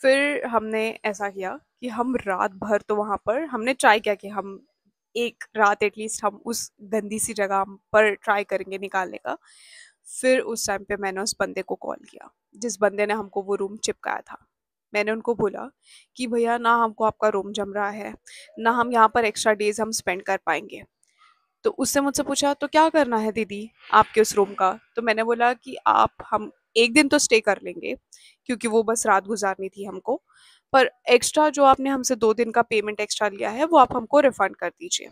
फिर हमने ऐसा किया कि हम रात भर तो वहाँ पर हमने ट्राई किया कि हम एक रात एटलीस्ट हम उस गंदी सी जगह पर ट्राई करेंगे निकालने का। फिर उस टाइम पे मैंने उस बंदे को कॉल किया, जिस बंदे ने हमको वो रूम चिपकाया था। मैंने उनको बोला कि भैया ना हमको आपका रूम जम रहा है, ना हम यहाँ पर एक्स्ट्रा डेज हम स्पेंड कर पाएंगे। तो उससे मुझसे पूछा तो क्या करना है दीदी आपके उस रूम का। तो मैंने बोला कि आप हम एक दिन तो स्टे कर लेंगे, क्योंकि वो बस रात गुजारनी थी हमको। पर एक्स्ट्रा जो आपने हमसे 2 दिन का पेमेंट एक्स्ट्रा लिया है वो आप हमको रिफंड कर दीजिए।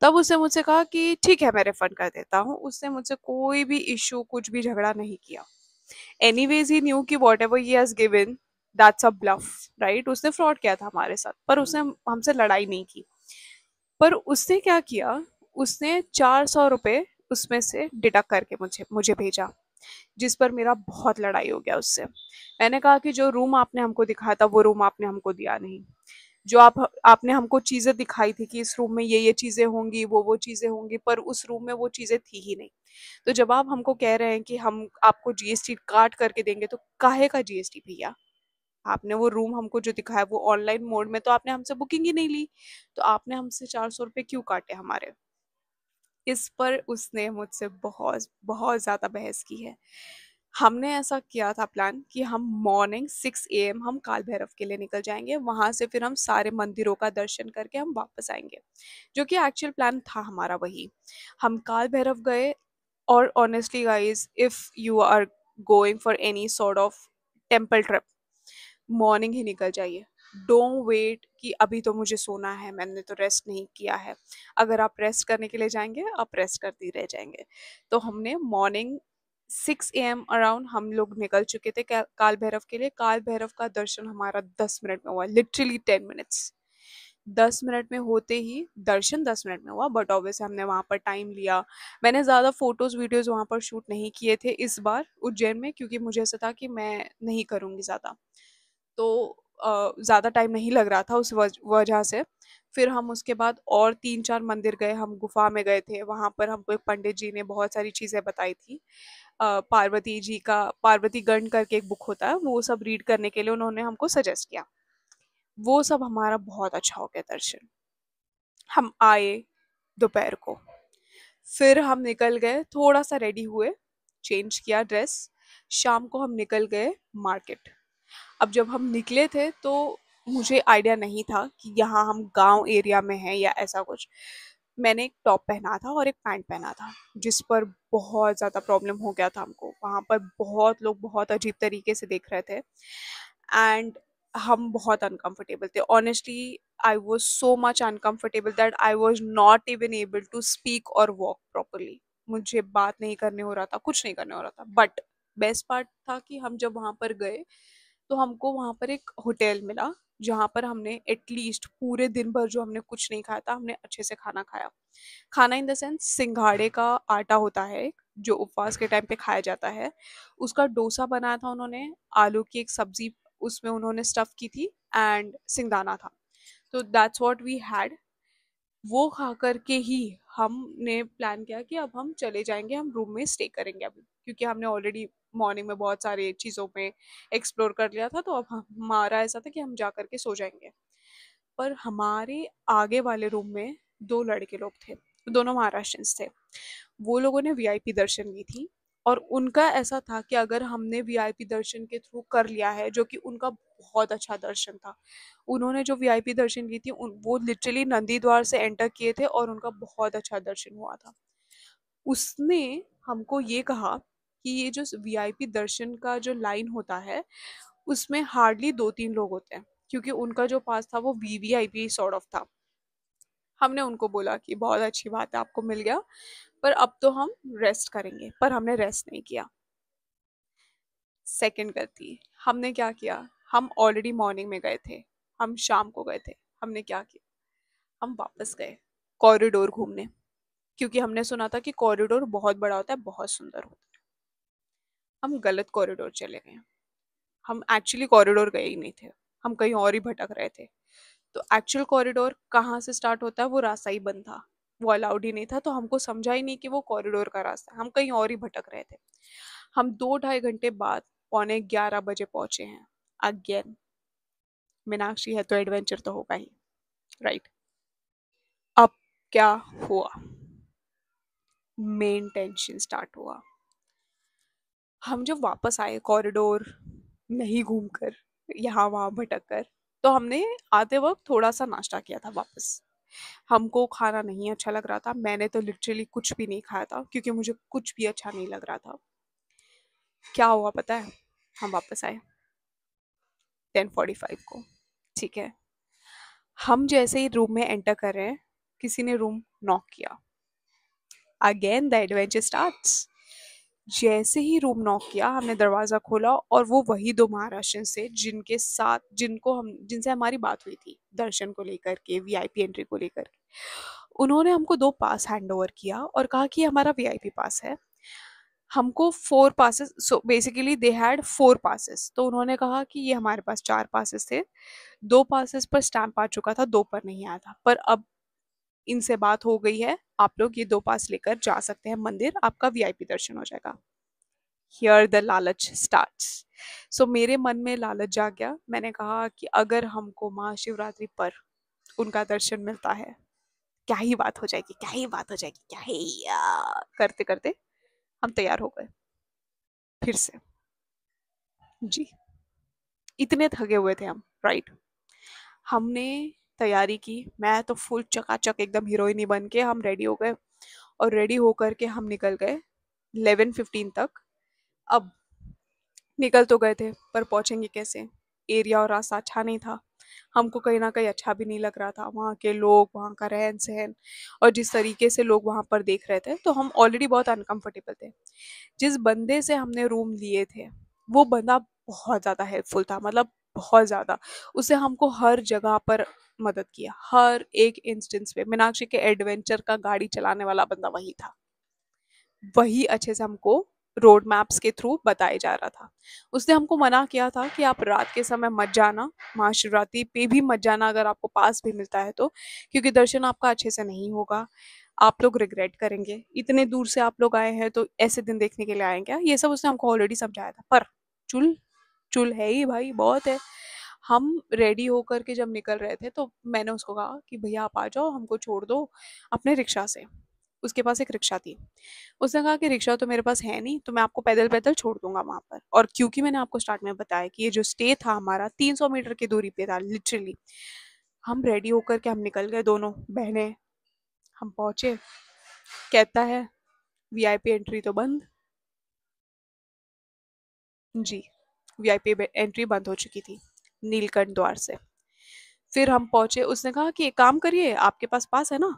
तब उसने मुझसे कहा कि ठीक है मैं रिफंड कर देता हूँ। उसने मुझसे कोई भी इशू कुछ भी झगड़ा नहीं किया। एनीवेज ही न्यू कि whatever he has given that's a bluff, right. उसने फ्रॉड किया था हमारे साथ, पर उसने हमसे लड़ाई नहीं की। पर उसने क्या किया, उसने 400 रुपये उसमें से डिडक्ट करके मुझे मुझे भेजा, जिस पर मेरा बहुत लड़ाई हो गया उससे। मैंने कहा कि जो रूम आपने हमको दिखाया था वो रूम आपने हमको दिया नहीं। जो आपने हमको चीजें दिखाई थी कि इस रूम में ये चीजें होंगी, वो चीजें होंगी, पर उस रूम में वो चीजें थी ही नहीं। तो जब आप हमको कह रहे हैं कि हम आपको जीएसटी काट करके देंगे, तो काहे का जीएसटी भैया? आपने वो रूम हमको जो दिखाया वो ऑनलाइन मोड में तो आपने हमसे बुकिंग ही नहीं ली, तो आपने हमसे 400 रुपये क्यों काटे हमारे? इस पर उसने मुझसे बहुत बहुत ज्यादा बहस की है। हमने ऐसा किया था प्लान कि हम मॉर्निंग 6 AM हम काल भैरव के लिए निकल जाएंगे, वहां से फिर हम सारे मंदिरों का दर्शन करके हम वापस आएंगे, जो कि एक्चुअल प्लान था हमारा वही। हम काल भैरव गए। और honestly guys, if you are going for any sort of temple trip, morning ही निकल जाइए। डोंट वेट कि अभी तो मुझे सोना है, मैंने तो रेस्ट नहीं किया है। अगर आप रेस्ट करने के लिए जाएंगे आप रेस्ट करते ही रह जाएंगे। तो हमने मॉर्निंग 6 AM अराउंड हम लोग निकल चुके थे काल भैरव के लिए। काल भैरव का दर्शन हमारा 10 मिनट में हुआ, लिटरली 10 मिनट्स। 10 मिनट में होते ही दर्शन 10 मिनट में हुआ, बट ऑब्वियसली हमने वहाँ पर टाइम लिया। मैंने ज़्यादा फोटोज वीडियोज वहाँ पर शूट नहीं किए थे इस बार उज्जैन में, क्योंकि मुझे ऐसा था कि मैं नहीं करूँगी ज़्यादा। तो ज़्यादा टाइम नहीं लग रहा था उस वजह से। फिर हम उसके बाद और 3-4 मंदिर गए, हम गुफा में गए थे। वहाँ पर हमको एक पंडित जी ने बहुत सारी चीज़ें बताई थी। पार्वती जी का पार्वती गण करके एक बुक होता है, वो सब रीड करने के लिए उन्होंने हमको सजेस्ट किया। वो सब हमारा बहुत अच्छा हो गया दर्शन। हम आए दोपहर को, फिर हम निकल गए, थोड़ा सा रेडी हुए, चेंज किया ड्रेस। शाम को हम निकल गए मार्केट। अब जब हम निकले थे तो मुझे आइडिया नहीं था कि यहाँ हम गांव एरिया में हैं या ऐसा कुछ। मैंने एक टॉप पहना था और एक पैंट पहना था, जिस पर बहुत ज़्यादा प्रॉब्लम हो गया था हमको। वहाँ पर बहुत लोग बहुत अजीब तरीके से देख रहे थे, एंड हम बहुत अनकंफर्टेबल थे। Honestly I was so much uncomfortable that I was not even able to speak और वॉक प्रॉपरली। मुझे बात नहीं करने हो रहा था, कुछ नहीं करने हो रहा था। बट बेस्ट पार्ट था कि हम जब वहाँ पर गए तो हमको वहाँ पर एक होटल मिला, जहाँ पर हमने एटलीस्ट पूरे दिन भर जो हमने कुछ नहीं खाया था, हमने अच्छे से खाना खाया। खाना इन द सेंस, सिंघाड़े का आटा होता है एक, जो उपवास के टाइम पे खाया जाता है। उसका डोसा बनाया था उन्होंने। आलू की एक सब्जी उसमें उन्होंने स्टफ की थी, एंड सिंगदाना था। तो दैट्स व्हाट वी हैड। वो खा करके ही हमने प्लान किया कि अब हम चले जाएंगे, हम रूम में स्टे करेंगे अभी, क्योंकि हमने ऑलरेडी मॉर्निंग में बहुत सारे चीज़ों में एक्सप्लोर कर लिया था। तो अब हमारा ऐसा था कि हम जा करके सो जाएंगे। पर हमारे आगे वाले रूम में 2 लड़के लोग थे, दोनों महाराष्ट्रियंस थे। वो लोगों ने वीआईपी दर्शन ली थी, और उनका ऐसा था कि अगर हमने वीआईपी दर्शन के थ्रू कर लिया है, जो कि उनका बहुत अच्छा दर्शन था। उन्होंने जो वीआईपी दर्शन ली थी वो लिटरली नंदी द्वार से एंटर किए थे, और उनका बहुत अच्छा दर्शन हुआ था। उसने हमको ये कहा कि ये जो वीआईपी दर्शन का जो लाइन होता है, उसमें हार्डली 2-3 लोग होते हैं, क्योंकि उनका जो पास था वो वीवीआईपी सॉर्ट ऑफ था। हमने उनको बोला कि बहुत अच्छी बात है आपको मिल गया, पर अब तो हम रेस्ट करेंगे, पर हमने रेस्ट नहीं किया। सेकंड गलती, हमने क्या किया, हम ऑलरेडी मॉर्निंग में गए थे, हम शाम को गए थे। हमने क्या किया, हम वापस गए कॉरिडोर घूमने, क्योंकि हमने सुना था कि कॉरिडोर बहुत बड़ा होता है, बहुत सुंदर होता है। हम गलत कॉरिडोर चले गए। हम एक्चुअली कॉरिडोर गए ही नहीं थे, हम कहीं और ही भटक रहे थे। तो एक्चुअल कॉरिडोर कहाँ से स्टार्ट होता है वो रास्ता ही बंद था, वो अलाउड ही नहीं था। तो हमको समझा ही नहीं कि वो कॉरिडोर का रास्ता है, हम कहीं और ही भटक रहे थे। हम 2-2.5 घंटे बाद 11:45 बजे पहुंचे हैं अगेन। मीनाक्षी है तो एडवेंचर तो होगा ही, राइट। अब क्या हुआ, मेन टेंशन स्टार्ट हुआ। हम जब वापस आए कॉरिडोर नहीं घूमकर, यहाँ वहाँ भटक कर, तो हमने आते वक्त थोड़ा सा नाश्ता किया था वापस। हमको खाना नहीं अच्छा लग रहा था, मैंने तो लिटरली कुछ भी नहीं खाया था क्योंकि मुझे कुछ भी अच्छा नहीं लग रहा था। क्या हुआ पता है, हम वापस आए 10:45 को, ठीक है। हम जैसे ही रूम में एंटर कर रहे हैं, किसी ने रूम नॉक किया। Again the adventure starts. जैसे ही रूम नॉक किया, हमने दरवाजा खोला और वो वही दो महाराष्ट्र से जिनके साथ जिनसे हमारी बात हुई थी दर्शन को लेकर के, वीआईपी एंट्री को लेकर के। उन्होंने हमको 2 पास हैंड ओवर किया और कहा कि हमारा वीआईपी पास है। हमको 4 passes, so basically they had 4 passes, तो उन्होंने कहा कि ये हमारे पास 4 पासेस थे। 2 पासेस पर स्टैंप आ चुका था, 2 पर नहीं आया था, पर अब इनसे बात हो गई है, आप लोग ये 2 पास लेकर जा सकते हैं मंदिर, आपका वीआईपी दर्शन हो जाएगा। हियर द लालच स्टार्ट्स। सो मेरे मन में लालच जाग गया। मैंने कहा कि अगर हमको महाशिवरात्रि पर उनका दर्शन मिलता है, क्या ही बात हो जाएगी, क्या ही बात हो जाएगी, क्या ही करते करते हम तैयार हो गए फिर से। जी, इतने थके हुए थे हम, राइट। हमने तैयारी की, मैं तो फुल चकाचक एकदम हीरोइनी बन के हम रेडी हो गए, और रेडी होकर के हम निकल गए 11:15 तक। अब निकल तो गए थे, पर पहुंचेंगे कैसे? एरिया और रास्ता अच्छा नहीं था, हमको कहीं ना कहीं अच्छा भी नहीं लग रहा था। वहाँ के लोग, वहाँ का रहन सहन, और जिस तरीके से लोग वहाँ पर देख रहे थे, तो हम ऑलरेडी बहुत अनकंफर्टेबल थे। जिस बंदे से हमने रूम लिए थे, वो बंदा बहुत ज़्यादा हेल्पफुल था, मतलब बहुत ज़्यादा। उसने हमको हर जगह पर मदद किया, हर एक इंस्टेंस पे। मीनाक्षी के एडवेंचर का गाड़ी चलाने वाला बंदा वही था, वही अच्छे से हमको रोड मैप्स के थ्रू बताया जा रहा था। उसने हमको मना किया था कि आप रात के समय मत जाना, महाशिवरात्रि पे भी मत जाना अगर आपको पास भी मिलता है तो, क्योंकि दर्शन आपका अच्छे से नहीं होगा, आप लोग रिग्रेट करेंगे। इतने दूर से आप लोग आए हैं तो ऐसे दिन देखने के लिए आए क्या? ये सब उसने हमको ऑलरेडी समझाया था, पर चुल चुल है ही भाई, बहुत है। हम रेडी होकर के जब निकल रहे थे, तो मैंने उसको कहा कि भैया आप आ जाओ, हमको छोड़ दो अपने रिक्शा से। उसके पास एक रिक्शा थी। उसने कहा कि रिक्शा तो मेरे पास है नहीं, तो मैं आपको पैदल पैदल छोड़ दूंगा वहां पर। और क्योंकि मैंने आपको स्टार्ट में बताया कि ये जो स्टे था हमारा 300 मीटर की दूरी पे था लिटरली, हम रेडी होकर के हम निकल गए दोनों बहनें। हम पहुंचे, कहता है वीआईपी एंट्री तो बंद। जी, वीआईपी एंट्री बंद हो चुकी थी नीलकंठ द्वार से। फिर हम पहुंचे, उसने कहा कि एक काम करिए, आपके पास पास है ना,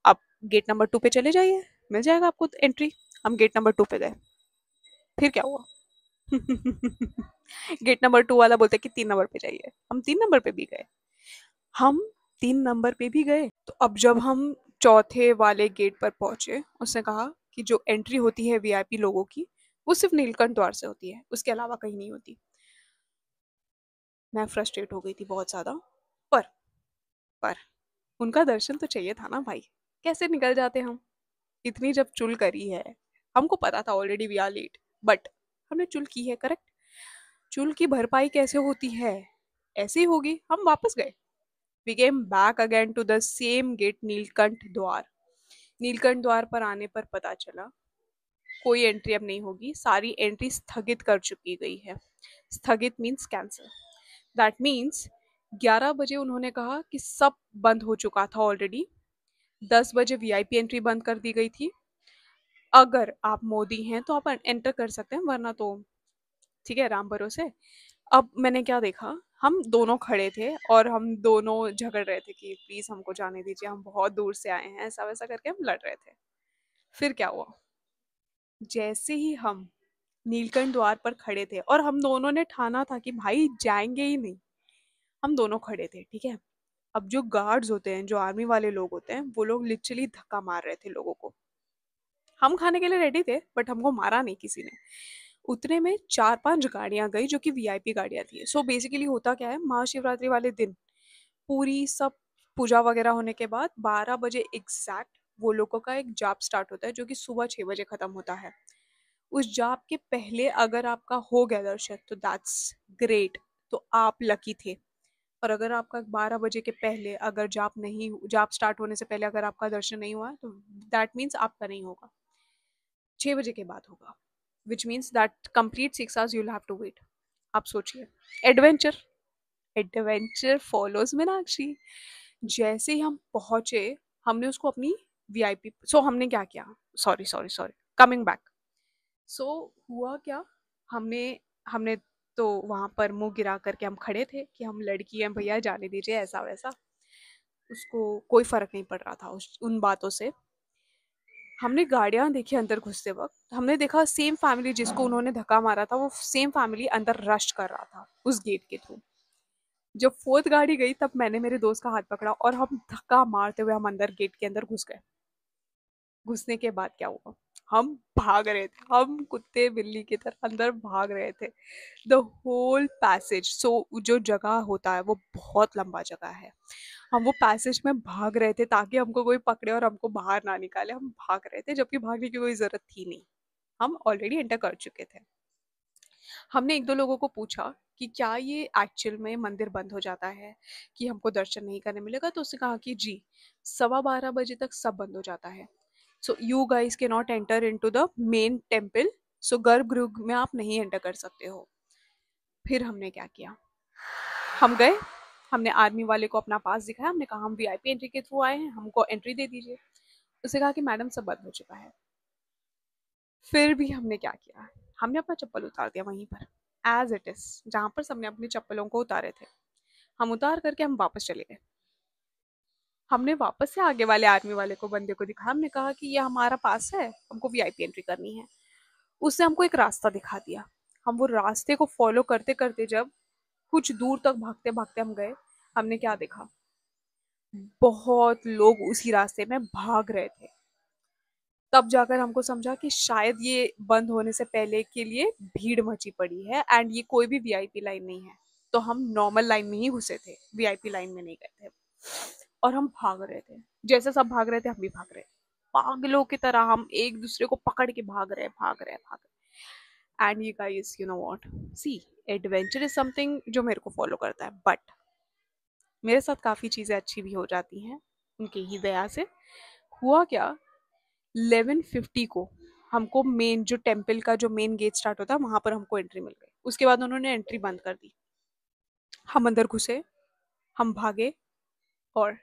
आप गेट नंबर 2 पे चले जाइए, मिल जाएगा आपको एंट्री। हम गेट नंबर 2 पे गए। फिर क्या हुआ? गेट नंबर 2 वाला बोलते कि 3 नंबर पे जाइए, हम 3 नंबर पे भी गए। हम 3 नंबर पे भी गए, तो अब जब हम चौथे वाले गेट पर पहुंचे, उसने कहा कि जो एंट्री होती है वीआईपी लोगों की, वो सिर्फ नीलकंठ द्वार से होती है, उसके अलावा कहीं नहीं होती। मैं फ्रस्ट्रेट हो गई थी बहुत ज्यादा। पर पर उनका दर्शन तो चाहिए था ना भाई, कैसे निकल जाते हम? इतनी जब चुल करी है, हमको पता था already we are late, but हमने चुल की है, करेक्ट। चुल की भरपाई कैसे होती है? ऐसे ही होगी। हम वापस गए, we came back again to the same gate, Neelkanth Dwar. Neelkanth द्वार पर आने पर पता चला कोई एंट्री अब नहीं होगी, सारी एंट्री स्थगित कर चुकी गई है। स्थगित मीन्स कैंसिल। दैट मीन्स 11 बजे उन्होंने कहा कि सब बंद हो चुका था ऑलरेडी। 10 बजे वीआईपी एंट्री बंद कर दी गई थी। अगर आप मोदी हैं तो आप एंटर कर सकते हैं, वरना तो ठीक है, राम भरोसे। अब मैंने क्या देखा, हम दोनों खड़े थे और हम दोनों झगड़ रहे थे कि प्लीज हमको जाने दीजिए, हम बहुत दूर से आए हैं, ऐसा वैसा करके हम लड़ रहे थे। फिर क्या हुआ, जैसे ही हम नीलकंठ द्वार पर खड़े थे और हम दोनों ने ठाना था कि भाई जाएंगे ही नहीं, हम दोनों खड़े थे, ठीक है। अब जो गार्ड्स होते हैं, जो आर्मी वाले लोग होते हैं, वो लोग लिटरली धक्का मार रहे थे लोगों को। हम खाने के लिए रेडी थे, बट हमको मारा नहीं किसी ने। उतने में 4-5 गाड़ियां गई जो कि वीआईपी गाड़ियां थी। सो बेसिकली होता क्या है, महाशिवरात्रि वाले दिन पूरी सब पूजा वगैरह होने के बाद 12 बजे एग्जैक्ट वो लोगों का एक जाप स्टार्ट होता है, जो कि सुबह 6 बजे खत्म होता है। उस जाप के पहले अगर आपका हो गया दर्शन तो दैट्स ग्रेट, तो आप लकी थे। और अगर आपका 12 बजे के पहले अगर जाप स्टार्ट होने से पहले अगर आपका दर्शन नहीं हुआ है, तो दैट मीन्स आपका नहीं होगा, 6 बजे के बाद होगा, which means that complete 6 hours you'll have to wait. आप सोचिए, एडवेंचर, एडवेंचर फॉलोज मीनाक्षी। जैसे ही हम पहुंचे, हमने उसको अपनी वीआईपी, सो हमने क्या किया, sorry sorry sorry, coming back. So हुआ क्या, हमने हमने तो वहां पर मुंह गिरा करके हम खड़े थे कि हम लड़की हैं भैया, जाने दीजिए, ऐसा वैसा। उसको कोई फर्क नहीं पड़ रहा था उन बातों से। हमने गाड़ियां देखी अंदर घुसते वक्त, हमने देखा सेम फैमिली जिसको उन्होंने धक्का मारा था, वो सेम फैमिली अंदर रश कर रहा था उस गेट के थ्रू। जब फोर्थ गाड़ी गई तब मैंने मेरे दोस्त का हाथ पकड़ा और हम धक्का मारते हुए हम अंदर गेट के अंदर घुस गए। घुसने के बाद क्या हुआ, हम भाग रहे थे, हम कुत्ते बिल्ली की तरह अंदर भाग रहे थे, द होल पैसेज। सो जो जगह होता है वो बहुत लंबा जगह है, हम वो पैसेज में भाग रहे थे ताकि हमको कोई पकड़े और हमको बाहर ना निकाले। हम भाग रहे थे जबकि भागने की कोई जरूरत थी नहीं, हम ऑलरेडी एंटर कर चुके थे। हमने एक दो लोगों को पूछा कि क्या ये एक्चुअल में मंदिर बंद हो जाता है, कि हमको दर्शन नहीं करने मिलेगा, तो उसने कहा कि जी 12:15 बजे तक सब बंद हो जाता है, so you guys can not enter into the main temple, so गर्भगृह में आप नहीं एंटर कर सकते हो। फिर हमने क्या किया, हम गए, हमने आर्मी वाले को अपना पास दिखाया, हमने कहा हम वीआईपी एंट्री के थ्रू आए हैं, हमको एंट्री दे दीजिए। उसने कहा कि मैडम सब बंद हो चुका है। फिर भी हमने क्या किया, हमने अपना चप्पल उतार दिया वहीं पर, एज इट इज, जहां पर सबने अपनी चप्पलों को उतारे थे, हम उतार करके हम वापस चले गए। हमने वापस से आगे वाले आर्मी वाले को, बंदे को दिखा, हमने कहा कि ये हमारा पास है, हमको वीआईपी एंट्री करनी है। उसने हमको एक रास्ता दिखा दिया, हम वो रास्ते को फॉलो करते करते जब कुछ दूर तक भागते भागते हम गए, हमने क्या देखा, बहुत लोग उसी रास्ते में भाग रहे थे। तब जाकर हमको समझा कि शायद ये बंद होने से पहले के लिए भीड़ मची पड़ी है एंड ये कोई भी वीआईपी लाइन नहीं है। तो हम नॉर्मल लाइन में ही घुसे थे, वीआईपी लाइन में नहीं गए थे, और हम भाग रहे थे। जैसे सब भाग रहे थे हम भी भाग रहे थे, पागलों की तरह हम एक दूसरे को पकड़ के भाग रहे भाग रहे भाग रहे। And you guys, you know what, see, adventure is something जो मेरे को फॉलो करता है, बट मेरे साथ काफ़ी चीज़ें अच्छी भी हो जाती हैं उनकी ही दया से। हुआ क्या, 11:50 को हमको मेन जो टेम्पल का जो मेन गेट स्टार्ट होता है वहां पर हमको एंट्री मिल गई। उसके बाद उन्होंने एंट्री बंद कर दी, हम अंदर घुसे, हम भागे, और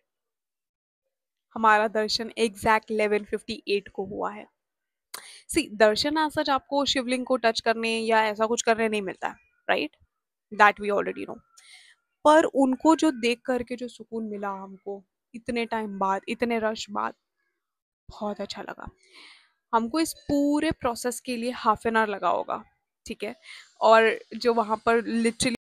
हमारा दर्शन एग्जैक्ट 11:58 को हुआ है। सी, दर्शन आज सच आपको शिवलिंग को टच करने या ऐसा कुछ करने नहीं मिलता है, right, that we already know. पर उनको जो देख करके जो सुकून मिला हमको इतने टाइम बाद, इतने रश बाद, बहुत अच्छा लगा। हमको इस पूरे प्रोसेस के लिए हाफ एन आवर लगा होगा, ठीक है, और जो वहाँ पर लिटरली